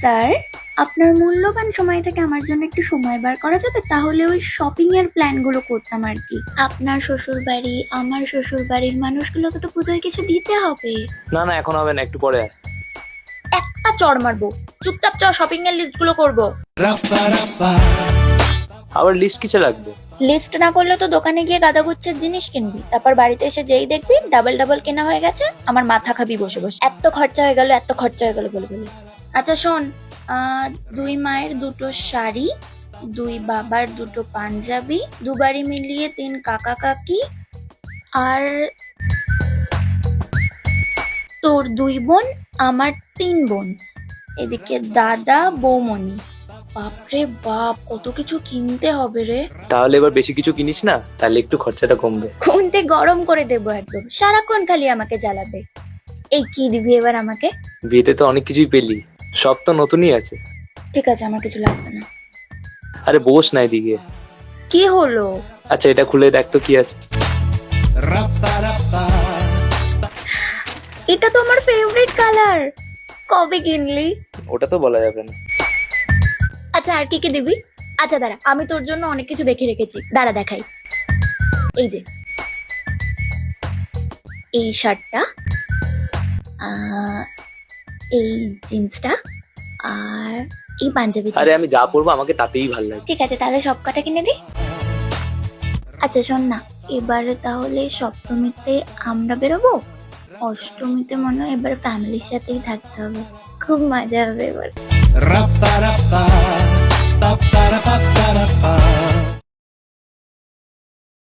Sir, আপনার মূল্যবান সময়টাকে আমার জন্য একটু সময় বার করা যাবে? তাহলে ওই শপিং এর প্ল্যান গুলো করতাম আর কি। আপনার শ্বশুর বাড়ি, আমার শ্বশুর বাড়ির মানুষগুলোকে তো পুজোয় কিছু দিতে হবে। না না, এখন হবে না, একটু পরে আয়। একটা চড় মারবো। চুপচাপ চ, শপিং এর লিস্ট গুলো করবো। আবার লিস্ট কিসে লাগবে? লিস্ট না করলে তো দোকানে গিয়ে গাদাগুচ্ছের জিনিস কিনবি, তারপর বাড়িতে এসে যেই দেখবি ডাবল ডাবল কেনা হয়ে গেছে, আমার মাথা খাবি বসে বসে। এত খরচা হয়ে গেল, এত খরচা হয়ে গেল বলে বলে। আচ্ছা শোন, 2 মায়ের 2টো শাড়ি, 2 বাবার 2টো পাঞ্জাবি, দুবারই মিলিয়ে 3 কাকা কাকি, আর তোর 2 বোন, আমার 3 বোন, এদিকে দাদা বৌমনি। বাপরে বাপ, কত কিছু কিনতে হবে রে। তাহলে এবার বেশি কিছু কিনিস না, তাহলে একটু খরচাটা কমবে। খুনতে গরম করে দেবো একদম, সারাক্ষণ খালি আমাকে জ্বালাবে। এই কি দিবি এবার আমাকে? বিয়েতে তো অনেক কিছুই পেলি, সব তো নতুনই আছে। ঠিক আছে, আমার কিছু লাগবে না। আরে বস না এদিকে। কি হলো? আচ্ছা এটা খুলে দেখ তো কি আছে। এটা তো আমার ফেভারিট কালার। কবে কিনলি? ওটা তো বলা যাবে না। আচ্ছা আর কি কি দিবি? আচ্ছা দাঁড়া, আমি তোর জন্য অনেক কিছু দেখে রেখেছি, দাঁড়া দেখাই। এই যে এই শার্টটা, এই জিন্সটা, আর এই পাঞ্জাবিটা। আরে আমি যা পরবো আমাকে তাতেই ভালো লাগে। ঠিক আছে, তাহলে সব কটা কিনে দিই। আচ্ছা শোন না, এবারে তাহলে সপ্তমীতে আমরা বেরোবো, অষ্টমীতে মনে হয় এবার ফ্যামিলির সাথেই থাকতে হবে, খুব মজা হবে এবার।